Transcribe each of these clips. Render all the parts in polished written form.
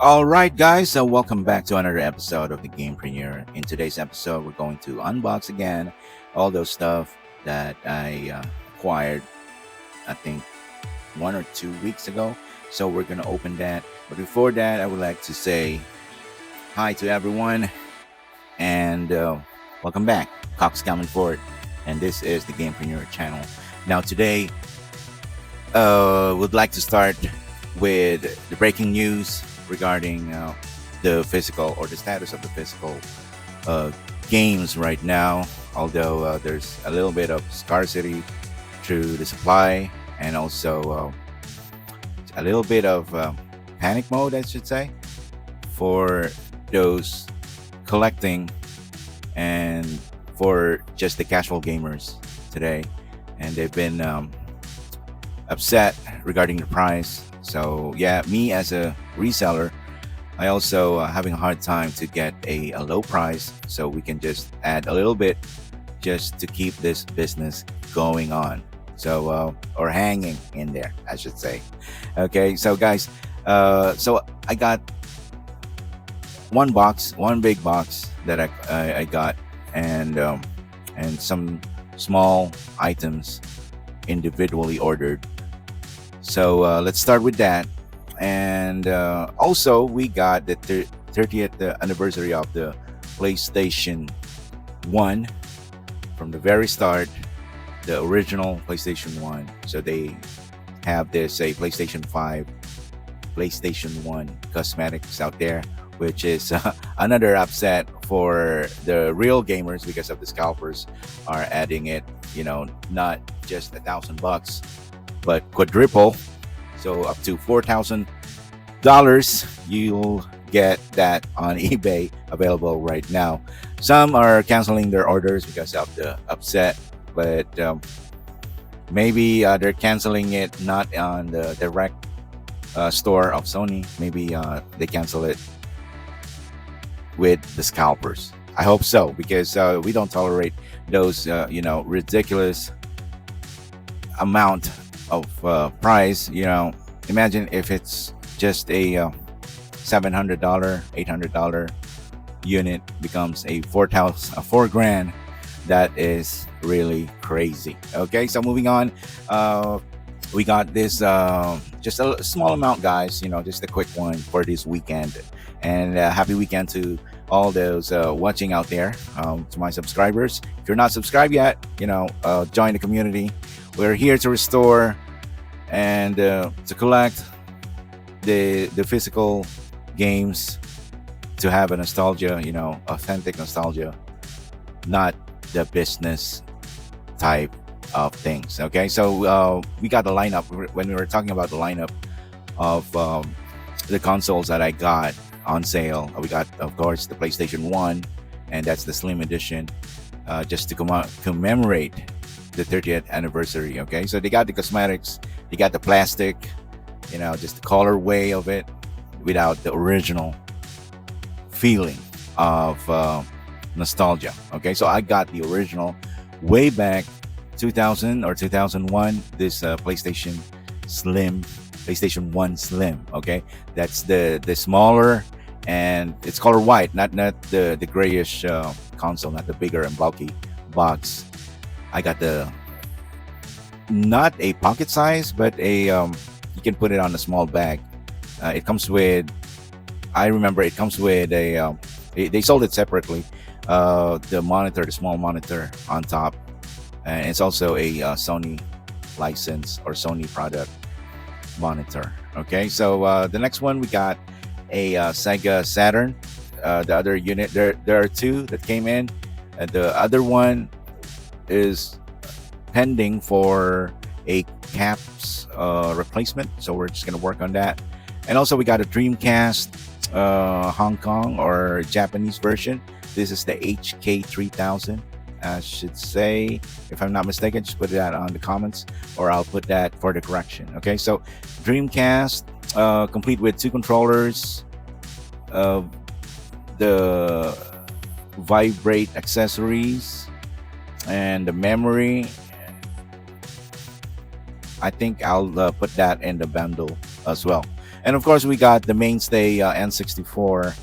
All right, guys. So, welcome back to another episode of the Game Premiere. In today's episode, we're going to unbox again all those stuff that I acquired, I think, 1 or 2 weeks ago. So, we're going to open that. But before that, I would like to say hi to everyone and welcome back. Cox coming forward. And this is the Game Premiere channel. Now, today, would like to start with the breaking news regarding the physical or the status of the physical uh, games right now. Although there's a little bit of scarcity through the supply and also a little bit of panic mode, I should say, for those collecting and for just the casual gamers today. And they've been upset regarding the price. So yeah, me as a reseller, I also having a hard time to get a low price, so we can just add a little bit just to keep this business going on. So or hanging in there, I should say. Okay, so guys, so I got one big box that I got, and some small items individually ordered. So let's start with that. And also, we got the 30th anniversary of the PlayStation 1 from the very start, the original PlayStation 1. So they have this a PlayStation 5, PlayStation 1 cosmetics out there, which is another upset for the real gamers because of the scalpers are adding it, not just $1,000 but quadruple, so up to $4,000. You'll get that on eBay, available right now. Some are canceling their orders because of the upset, but maybe they're canceling it not on the direct store of Sony. Maybe they cancel it with the scalpers. I hope so, because we don't tolerate those ridiculous amount of price. Imagine if it's just a $700, $800 unit becomes a 4,000, 4 grand. That is really crazy. Okay, so moving on, we got this just a small amount, guys. Just a quick one for this weekend. And happy weekend to all those watching out there, to my subscribers. If you're not subscribed yet, join the community. We're here to restore and to collect the physical games, to have a nostalgia, authentic nostalgia, not the business type of things. Okay, so we got the lineup. When we were talking about the lineup of the consoles that I got on sale, we got, of course, the PlayStation 1, and that's the Slim Edition, just to commemorate the 30th anniversary. Okay, so they got the cosmetics, they got the plastic, just the colorway of it without the original feeling of nostalgia. Okay, so I got the original way back 2000 or 2001, this PlayStation 1 Slim. Okay, that's the smaller, and it's color white, not the grayish console, not the bigger and bulky box. I got the, not a pocket size, but a you can put it on a small bag. It comes with, I remember it comes with a they sold it separately, the monitor, the small monitor on top, and it's also a Sony license or Sony product monitor. Okay, so the next one, we got a Sega Saturn. The other unit, there are two that came in, and the other one is pending for a caps replacement, so we're just gonna work on that. And also, we got a Dreamcast Hong Kong or Japanese version. This is the HK3000, I should say, if I'm not mistaken. Just put that on the comments, or I'll put that for the correction. Okay, so Dreamcast, complete with 2 controllers, the vibrate accessories, and the memory. I think I'll put that in the bundle as well. And of course, we got the mainstay N64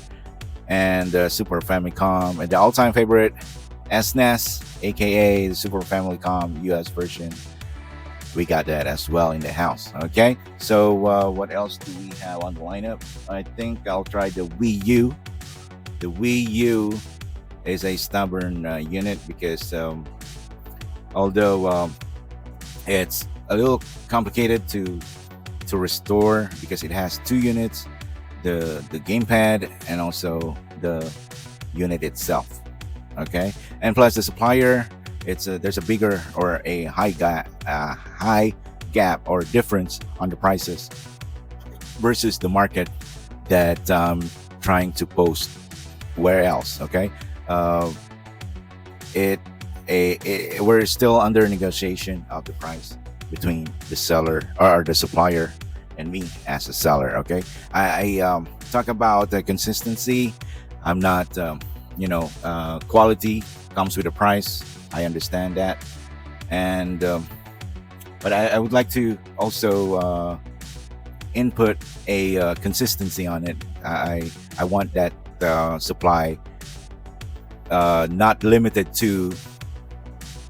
and Super Famicom, and the all-time favorite SNES, aka the Super Famicom US version. We got that as well in the house. Okay, so what else do we have on the lineup? I think I'll try the Wii U. The Wii U is a stubborn unit because although it's a little complicated to restore because it has two units, the gamepad and also the unit itself. Okay, and plus the supplier, there's a bigger or a high gap or difference on the prices versus the market that trying to post where else. Okay, uh, we're still under negotiation of the price between the seller or the supplier and me as a seller. Okay, I talk about the consistency. I'm not quality comes with a price. I understand that, and but I would like to also input a consistency on it. I want that supply not limited to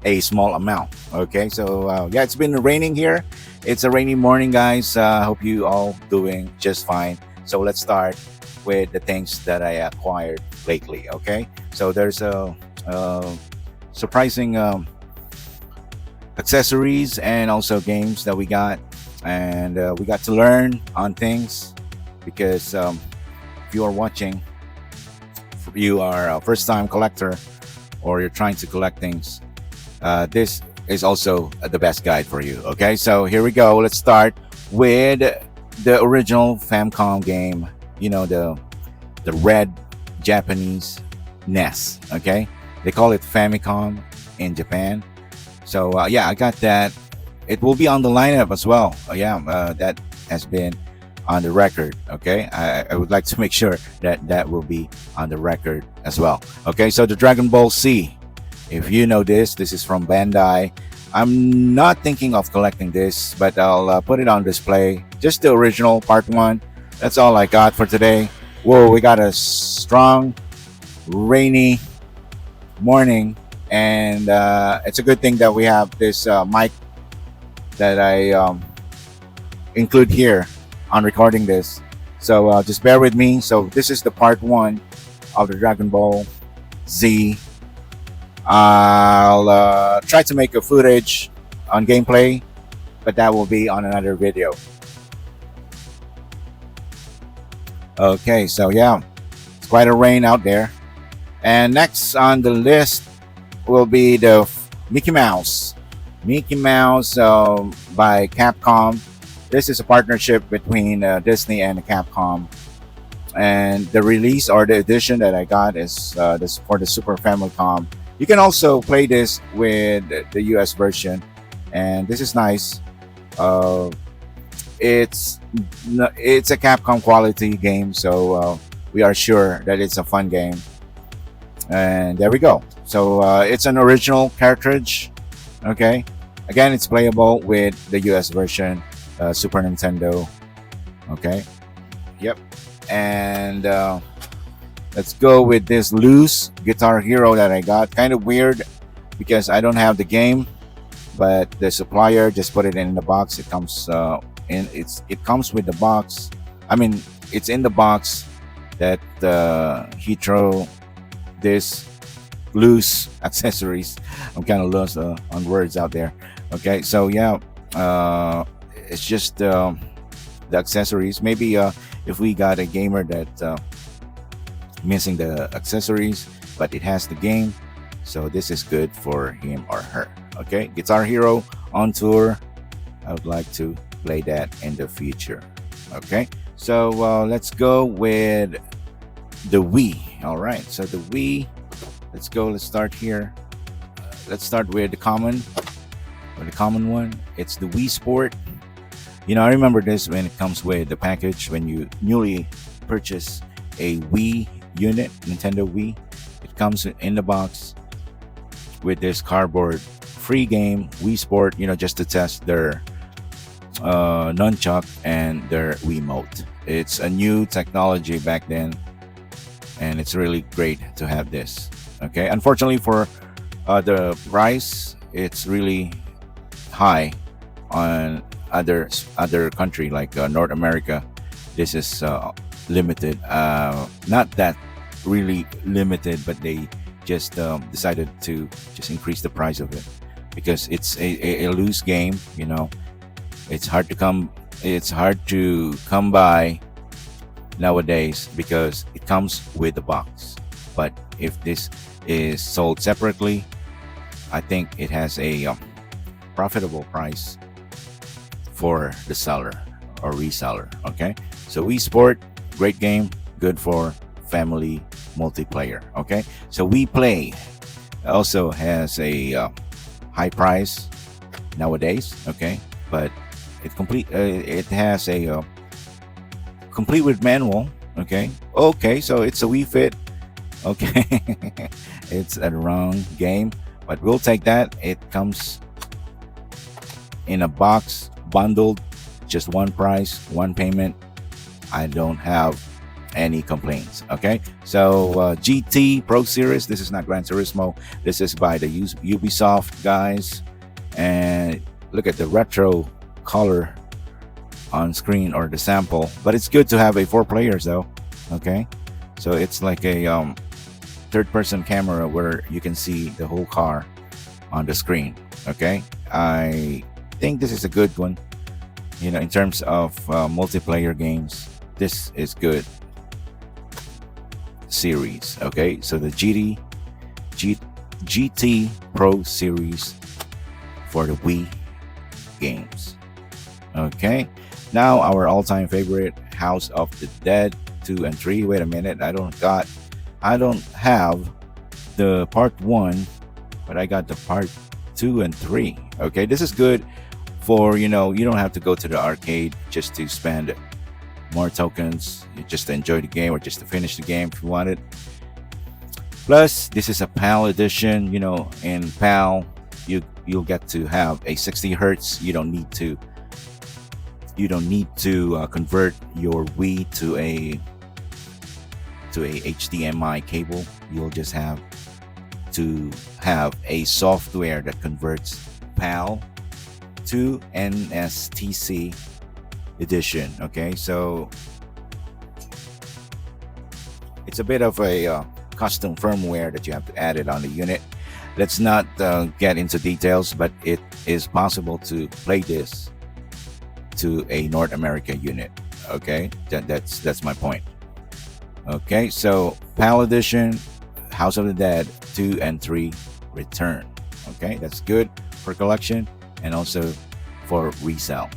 a small amount. Okay, so yeah, it's been raining here. It's a rainy morning, guys. Hope you all doing just fine. So let's start with the things that I acquired lately. Okay, so there's a surprising accessories and also games that we got, and we got to learn on things because if you are watching, if you are a first-time collector or you're trying to collect things, this is also the best guide for you. Okay, so here we go. Let's start with the original Famicom game. You know, the red Japanese NES. Okay, they call it Famicom in Japan. So yeah, I got that. It will be on the lineup as well. That has been on the record. Okay, I would like to make sure that that will be on the record as well. Okay, so the Dragon Ball Z. If you know this is from Bandai. I'm not thinking of collecting this, but I'll put it on display. Just the original part one. That's all I got for today. Whoa, we got a strong, rainy morning, and it's a good thing that we have this mic that I include here on recording this. So just bear with me. So this is the part one of the Dragon Ball Z. I'll try to make a footage on gameplay, but that will be on another video. Okay, so yeah, it's quite a rain out there. And next on the list will be the Mickey Mouse. Mickey Mouse by Capcom. This is a partnership between Disney and Capcom. And the release or the edition that I got is this for the Super Famicom. You can also play this with the US version, and this is nice. It's a Capcom quality game, so we are sure that it's a fun game. And there we go. So it's an original cartridge. Okay, again, it's playable with the US version, Super Nintendo. Okay, yep, and let's go with this loose Guitar Hero that I got. Kind of weird because I don't have the game, but the supplier just put it in the box. It comes it comes with the box. I mean, it's in the box that he throw this loose accessories. I'm kind of lost on words out there. Okay, so yeah, it's just the accessories. Maybe if we got a gamer that missing the accessories, but it has the game, so this is good for him or her. Okay, Guitar Hero on tour. I would like to play that in the future. Okay, so let's go with the Wii. All right, so the Wii. Let's go. Let's start here. Let's start with the common one. It's the Wii Sport. You know, I remember this when it comes with the package when you newly purchase a Wii unit, Nintendo Wii. It comes in the box with this cardboard free game, Wii Sport, you know, just to test their nunchuck and their Wiimote. It's a new technology back then, and it's really great to have this. Okay, unfortunately for the price, it's really high on other country like North America. This is limited, not that really limited, but they just decided to just increase the price of it because it's a loose game. It's hard to come by nowadays because it comes with the box. But if this is sold separately, I think it has a profitable price for the seller or reseller. Okay, so Wii Sport, great game, good for family multiplayer. Okay, so We Play also has a high price nowadays. Okay, but it has a complete with manual. Okay, so it's a Wii Fit. Okay, it's a wrong game, but we'll take that. It comes in a box bundled, just one price, one payment. I don't have any complaints. Okay, so GT Pro Series, this is not Gran Turismo, this is by the Ubisoft guys, and look at the retro color on screen, or the sample. But it's good to have a 4 players though. Okay, so it's like a third person camera where you can see the whole car on the screen. Okay, I think this is a good one. In terms of multiplayer games, this is good series. Okay, so the GT Pro Series for the Wii games. Okay, now our all-time favorite, House of the Dead 2 and 3. Wait a minute, I don't have the part 1, but I got the part 2 and 3. Okay, this is good for, you don't have to go to the arcade just to spend more tokens, just to enjoy the game or just to finish the game if you want it. Plus, this is a PAL edition. In PAL, you'll get to have a 60 hertz. You don't need to convert your Wii to a HDMI cable. You'll just have to have a software that converts PAL to NSTC edition. Okay, so it's a bit of a custom firmware that you have to add it on the unit. Let's not get into details, but it is possible to play this to a North America unit. Okay, that's my point. Okay, so PAL edition, House of the Dead 2 and 3 return. Okay, that's good for collection and also for resale.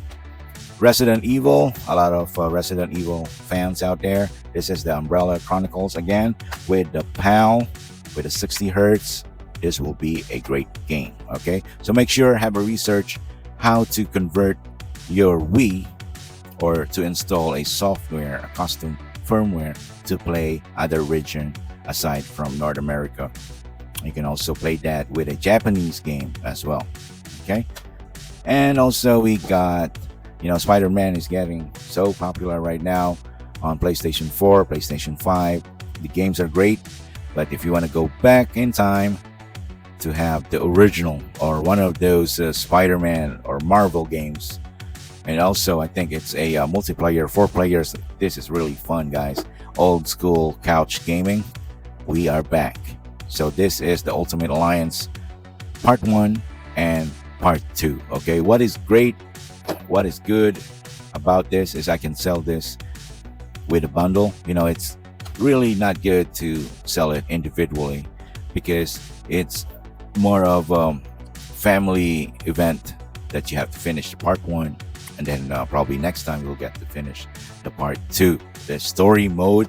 Resident Evil, a lot of Resident Evil fans out there. This is the Umbrella Chronicles again with the PAL, with the 60 hertz. This will be a great game. Okay, so make sure have a research how to convert your Wii or to install a software, a custom firmware to play other region aside from North America. You can also play that with a Japanese game as well. Okay, and also we got, Spider-Man is getting so popular right now on PlayStation 4, PlayStation 5. The games are great, but if you want to go back in time to have the original or one of those Spider-Man or Marvel games, and also I think it's a multiplayer, 4 players. This is really fun, guys. Old school couch gaming. We are back. So this is the Ultimate Alliance Part 1 and Part 2. Okay, what is great, what is good about this is I can sell this with a bundle. It's really not good to sell it individually because it's more of a family event that you have to finish the Part 1, and then probably next time you'll get to finish the Part 2, the story mode,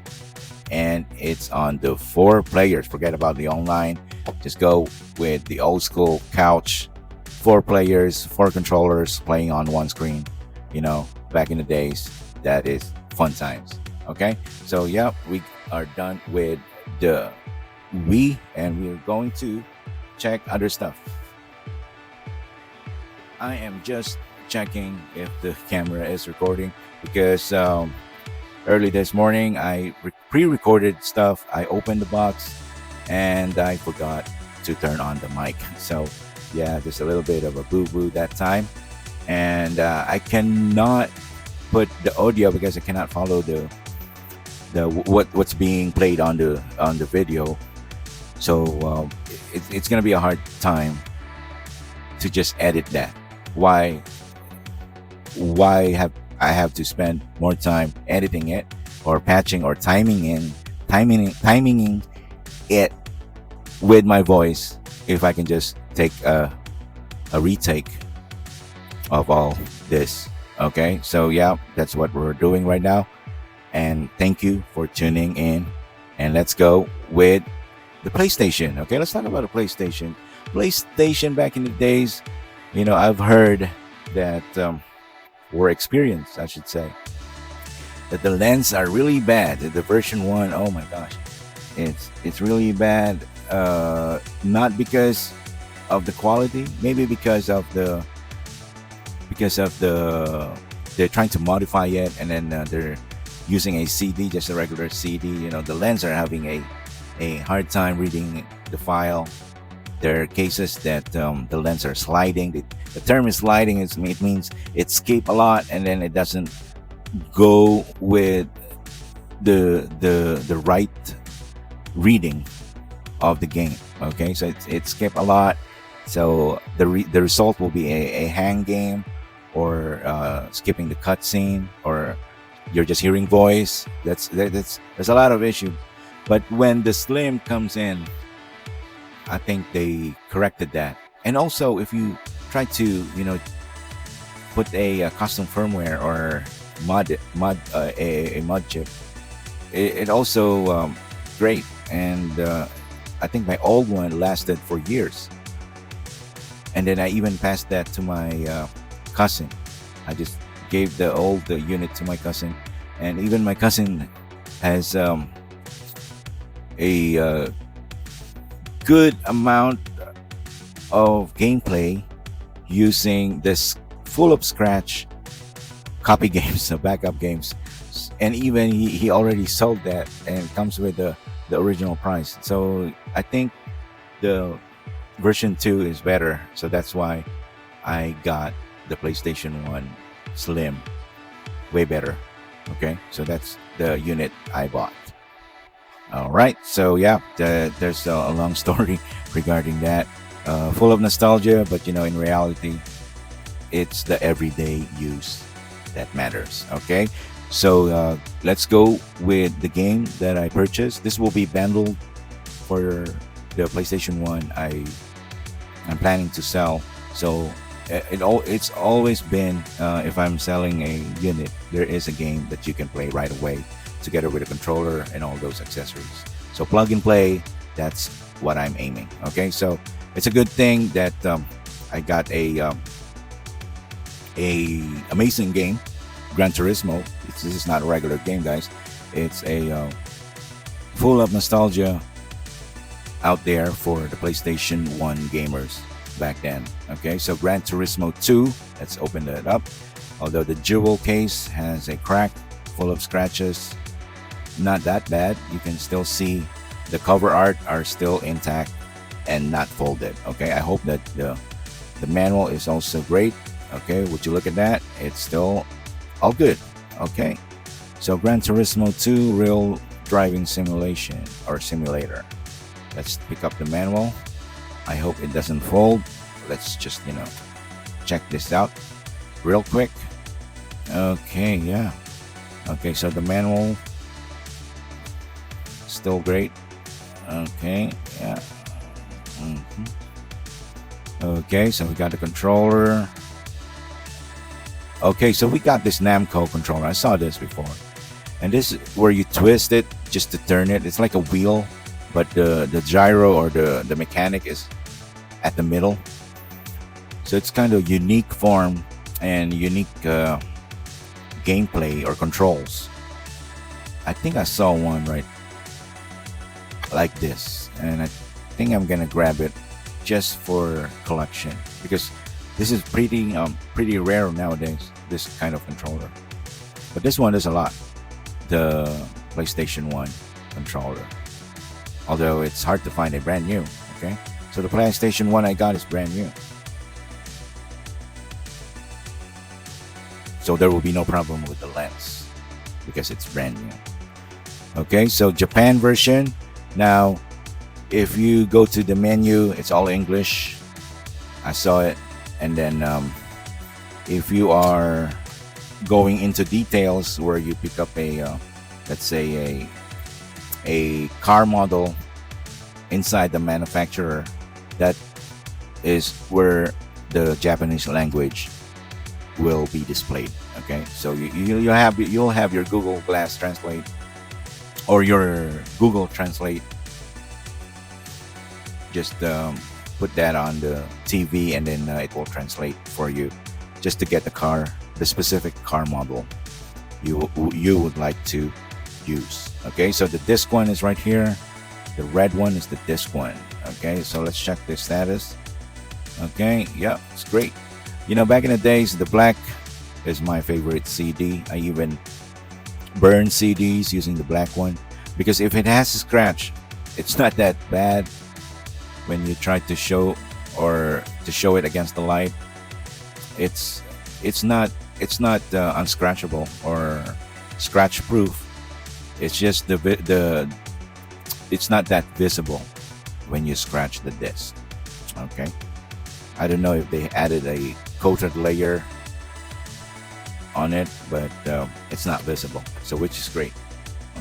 and it's on the 4 players. Forget about the online, just go with the old school couch, 4 players, 4 controllers playing on one screen. Back in the days, that is fun times. Okay, so yeah, we are done with the Wii and we're going to check other stuff. I am just checking if the camera is recording because early this morning I pre-recorded stuff. I opened the box and I forgot to turn on the mic. So yeah, there's a little bit of a boo-boo that time, and I cannot put the audio because I cannot follow what's being played on the video. So it's gonna be a hard time to just edit that. Why have I have to spend more time editing it or patching or timing it with my voice if I can just take a retake of all this. Okay, so yeah, that's what we're doing right now. And thank you for tuning in. And let's go with the PlayStation. Okay, let's talk about the PlayStation. PlayStation back in the days, I've heard that, or experienced, I should say, that the lens are really bad. The version one, oh my gosh, it's really bad. Not because of the quality, maybe because of the they're trying to modify it, and then they're using a CD, just a regular CD. The lens are having a hard time reading the file. There are cases that the lens are sliding. The term is sliding. It means it skip a lot, and then it doesn't go with the right reading of the game. Okay, so it skip a lot. So the result will be a hang game, or skipping the cutscene, or you're just hearing voice. There's a lot of issues. But when the Slim comes in, I think they corrected that. And also, if you try to put a custom firmware or a mod chip, it also great. And I think my old one lasted for years. And then I even passed that to my cousin. I just gave the old unit to my cousin, and even my cousin has a good amount of gameplay using this full of scratch copy games, so backup games, and even he already sold that, and it comes with the original price. So I think the version 2 is better, so that's why I got the PlayStation 1 Slim, way better. Okay, so that's the unit I bought. All right, so yeah, there's a long story regarding that, full of nostalgia, but in reality, it's the everyday use that matters. Okay, so let's go with the game that I purchased. This will be bundled for the PlayStation 1 I'm planning to sell. So it's always been, if I'm selling a unit, there is a game that you can play right away together with a controller and all those accessories. So plug and play, that's what I'm aiming. Okay, so it's a good thing that I got a amazing game, Gran Turismo. This is not a regular game, guys. It's a full of nostalgia out there for the PlayStation 1 gamers back then. Okay, so Gran Turismo 2, let's open that up. Although the jewel case has a crack full of scratches, not that bad. You can still see the cover art are still intact and not folded. Okay, I hope that the manual is also great. Okay, would you look at that? It's still all good. Okay, so Gran Turismo 2 real driving simulation or simulator. Let's pick up the manual. I hope it doesn't fold. Let's just check this out real quick. Okay, yeah. Okay, so the manual still great. Okay, yeah. Okay, so we got the controller. Okay, so we got this Namco controller. I saw this before, and this is where you twist it just to turn it. It's like a wheel, but the gyro or the mechanic is at the middle. So it's kind of unique form and unique gameplay or controls. I think I saw one right like this, and I think I'm gonna grab it just for collection, because This is pretty rare nowadays, this kind of controller. But this one is a lot. The PlayStation 1 controller. Although it's hard to find a brand new. Okay. So the PlayStation 1 I got is brand new. So there will be no problem with the lens because it's brand new. Okay, so Japan version. Now, if you go to the menu, it's all English. I saw it. And then if you are going into details where you pick up let's say a car model inside the manufacturer, that is where the Japanese language will be displayed. Okay, so you'll have your Google Glass Translate or your Google Translate. Just put that on the TV, and then it will translate for you, just to get the specific car model you would like to use. Okay, so the disc one is right here. The red one is the disc one. Okay, so let's check the status. Okay, yeah, it's great. Back in the days, the black is my favorite CD. I even burn CDs using the black one because if it has a scratch, it's not that bad when you try to show it against the light. It's not unscratchable or scratch proof. It's just it's not that visible when you scratch the disc. Okay, I don't know if they added a coated layer on it, but it's not visible, so which is great.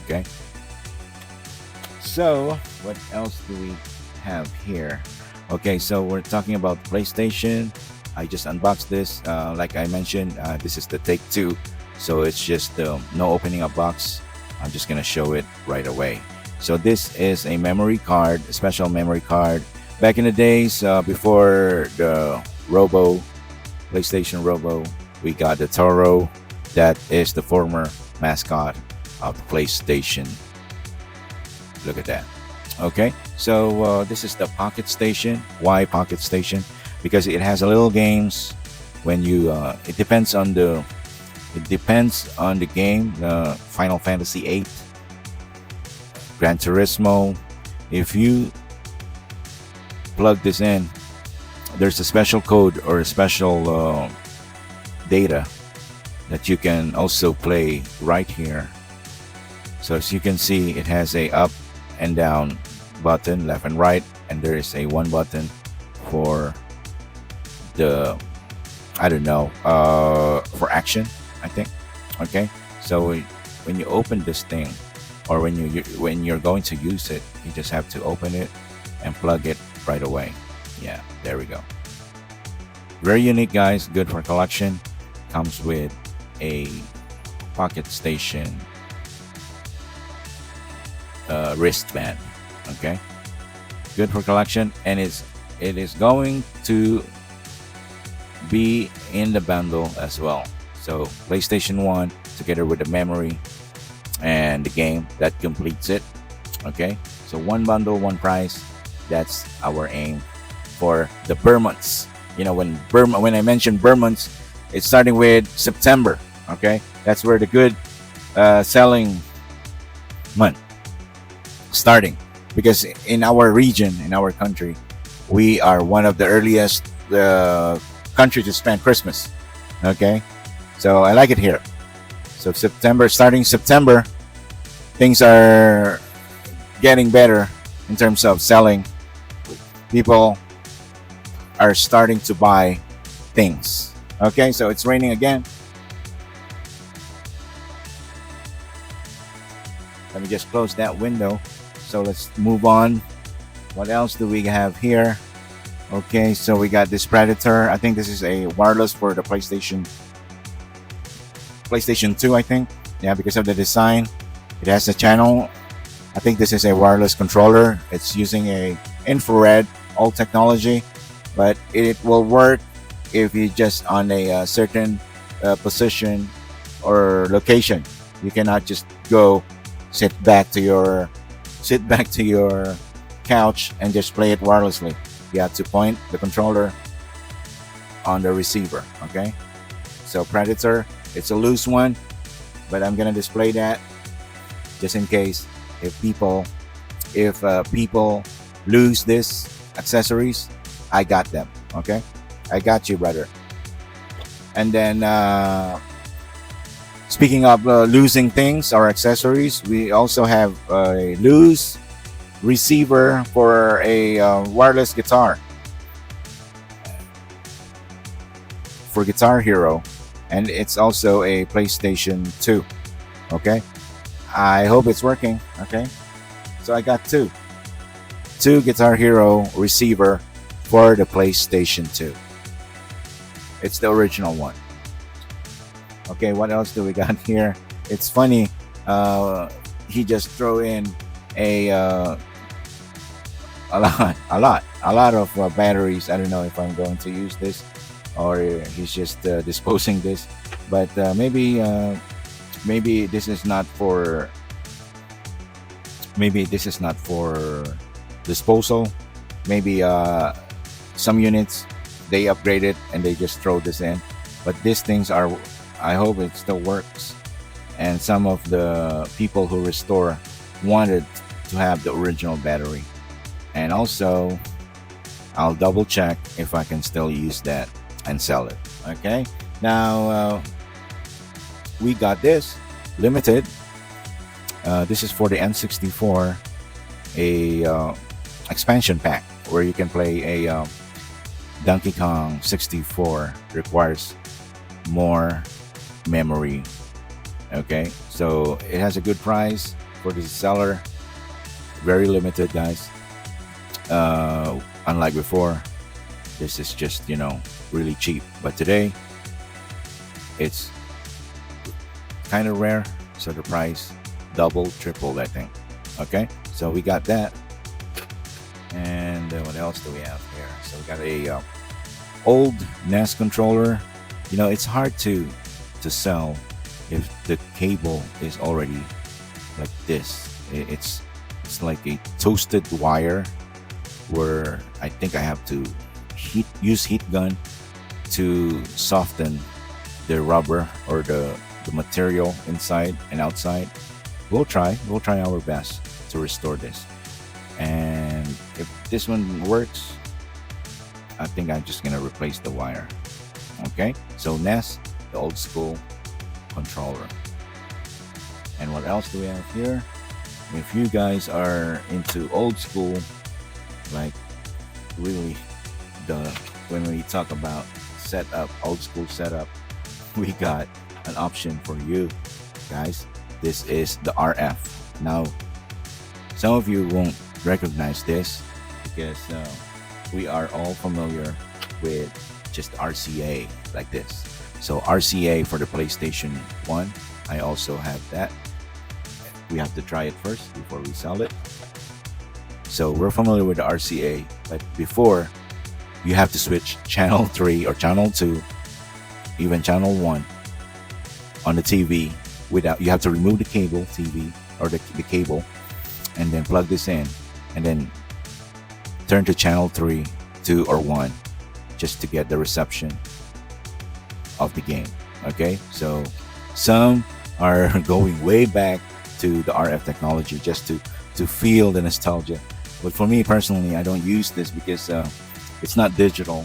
Okay, so what else do we have here? Okay, so we're talking about PlayStation. I just unboxed this. Like I mentioned, this is the take two, so it's just no opening a box. I'm just gonna show it right away. So this is a memory card, a special memory card. Back in the days, before the PlayStation Robo, we got the Toro. That is the former mascot of PlayStation. Look at that. Okay, so this is the Pocket Station. Why Pocket Station? Because it has a little games. When you, it depends on the game. Final Fantasy VIII, Gran Turismo. If you plug this in, there's a special code or a special data that you can also play right here. So as you can see, it has a up and down button, left and right, and there is a one button for the, I don't know, for action, I think. Okay, so when you open this thing, or when you're going to use it, you just have to open it and plug it right away. Yeah, there we go. Very unique, guys. Good for collection. Comes with a Pocket Station wristband. Okay, good for collection, and it is going to be in the bundle as well. So PlayStation 1 together with the memory and the game, that completes it. Okay, so one bundle, one price. That's our aim for the Burr months. When I mentioned Burr months, it's starting with September. Okay, that's where the good selling month starting, because in our region, in our country, we are one of the earliest country to spend Christmas. Okay, so I like it here. So starting September, things are getting better in terms of selling. People are starting to buy things. Okay, so it's raining again. Let me just close that window. So let's move on. What else do we have here? Okay, so we got this Predator. I think this is a wireless for the PlayStation 2, I think. Yeah, because of the design. It has a channel. I think this is a wireless controller. It's using a infrared old technology, but it will work if you just on a certain position or location. You cannot just go sit back to your couch and just play it wirelessly. You have to point the controller on the receiver. Okay, so Predator, it's a loose one, but I'm gonna display that just in case if people lose this accessories, I got them. Okay, I got you, brother. And then speaking of losing things or accessories, we also have a loose receiver for a wireless guitar for Guitar Hero, and it's also a PlayStation 2. Okay, I hope it's working. Okay, so I got two Guitar Hero receiver for the PlayStation 2. It's the original one. Okay, what else do we got here? It's funny. He just throw in a a lot of batteries. I don't know if I'm going to use this or he's just disposing this, but maybe this is not for disposal. Maybe some units they upgraded and they just throw this in, but these things are, I hope it still works. And some of the people who restore wanted to have the original battery. And also, I'll double check if I can still use that and sell it. Okay. Now we got this limited. This is for the N64, a expansion pack where you can play a Donkey Kong 64. Requires more memory. Okay, so it has a good price for the seller. Very limited, guys. Unlike before, this is just really cheap. But today, it's kind of rare, so the price double, tripled, I think. Okay, so we got that. And what else do we have here? So we got a old NES controller. It's hard to sell if the cable is already like this. It's like a toasted wire where I think I have to use heat gun to soften the rubber or the material inside and outside. We'll try our best to restore this. And if this one works, I think I'm just gonna replace the wire. Okay, so NES, the old school controller. And what else do we have here? If you guys are into old school, like really when we talk about setup, old school setup, we got an option for you guys. This is the RF. Now, some of you won't recognize this because we are all familiar with just RCA like this. So RCA for the PlayStation 1, I also have that. We have to try it first before we sell it. So we're familiar with the RCA, but before you have to switch channel 3 or channel 2, even channel 1 on the TV without, you have to remove the cable TV or the cable and then plug this in and then turn to channel 3, 2 or 1 just to get the reception of the game. Okay, so some are going way back to the RF technology just to feel the nostalgia. But for me personally, I don't use this because it's not digital.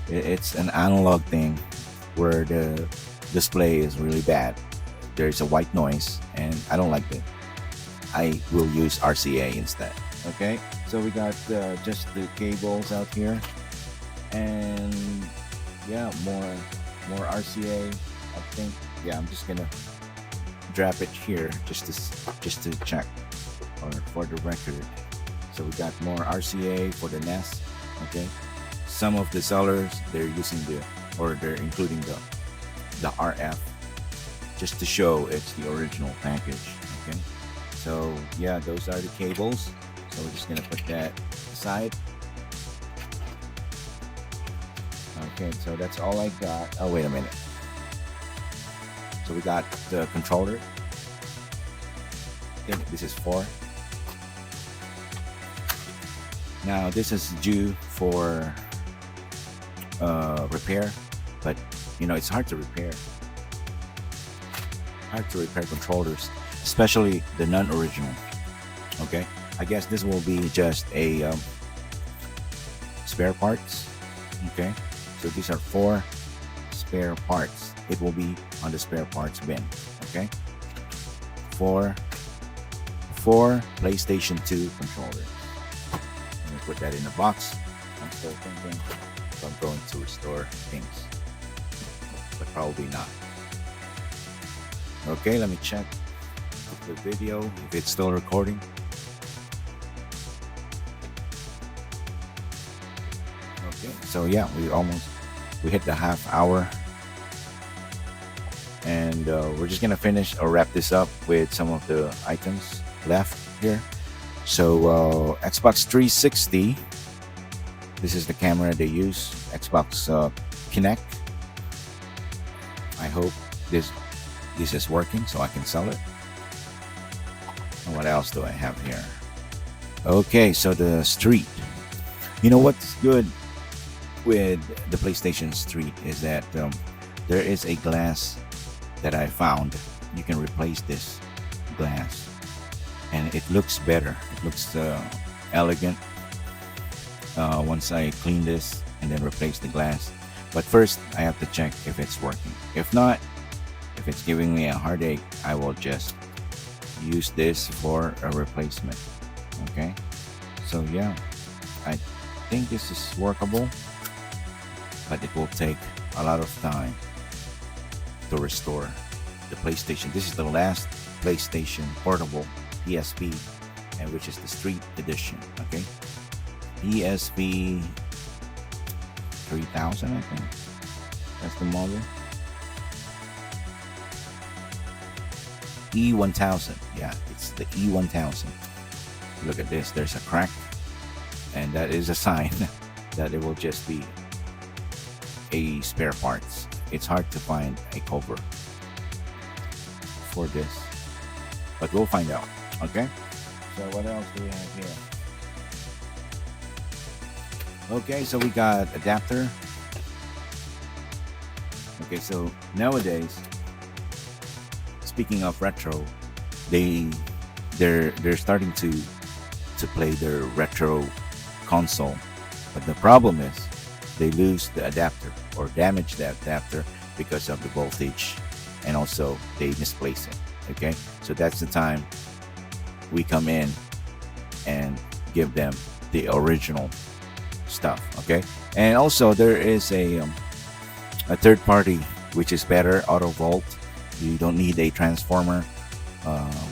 It's an analog thing where the display is really bad. There's a white noise and I don't like that. I will use RCA instead. Okay, so we got just the cables out here, and yeah, more RCA. I think, yeah, I'm just gonna drop it here just to check or for the record. So we got more RCA for the NES. Okay, some of the sellers, they're using they're including the RF just to show it's the original package. Okay, so yeah, those are the cables. So we're just gonna put that aside. Okay, so that's all I got. Oh, wait a minute. So we got the controller. I think this is 4. Now this is due for repair, but it's hard to repair controllers, especially the non-original. Okay, I guess this will be just a spare parts. Okay, so these are 4 spare parts. It will be on the spare parts bin. Okay, four PlayStation 2 controllers. Let me put that in a box. I'm still thinking if I'm going to restore things, but probably not. Okay, let me check the video if it's still recording. Okay, so yeah, we hit the half hour, and we're just gonna finish or wrap this up with some of the items left here. So Xbox 360, this is the camera they use. Xbox Kinect. I hope this is working so I can sell it. And what else do I have here? Okay, so the Street. What's good with the PlayStation Street is that there is a glass that I found. You can replace this glass, and it looks better. It looks elegant once I clean this and then replace the glass. But first, I have to check if it's working. If not, if it's giving me a heartache, I will just use this for a replacement. Okay, so yeah, I think this is workable, but it will take a lot of time to restore the PlayStation. This is the last PlayStation portable PSP, and which is the Street Edition. Okay, PSP 3000, I think that's the model. E1000, yeah, it's the E1000. Look at this, there's a crack, and that is a sign that it will just be a spare parts. It's hard to find a cover for this, but we'll find out. Okay, so what else do we have here? Okay, so we got adapter. Okay, so nowadays, speaking of retro, they're starting to play their retro console, but the problem is they lose the adapter or damage the adapter because of the voltage, and also they misplace it. Okay, so that's the time we come in and give them the original stuff. Okay, and also there is a third party which is better, Auto Vault. You don't need a transformer.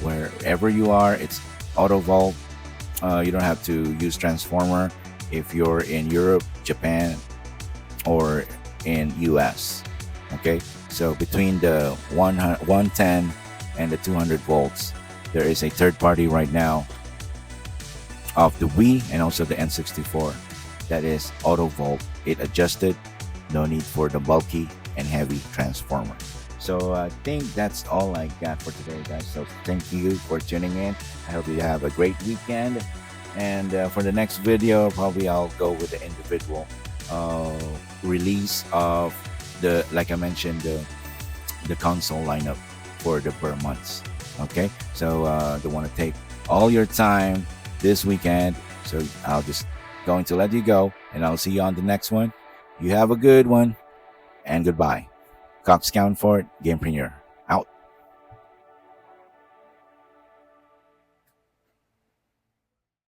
Wherever you are, it's Auto Vault. You don't have to use transformer if you're in Europe, Japan, or in US. Okay, so between the 110 and the 200 volts, there is a third party right now of the Wii and also the N64. That is Auto Vault. It adjusted. No need for the bulky and heavy transformer. So I think that's all I got for today, guys. So thank you for tuning in. I hope you have a great weekend. And for the next video, probably I'll go with the individual release of the, like I mentioned, the console lineup for the per months. Okay, so don't want to take all your time this weekend. So I'll just going to let you go, and I'll see you on the next one. You have a good one, and goodbye. Cox Count Fort, Gamepreneur.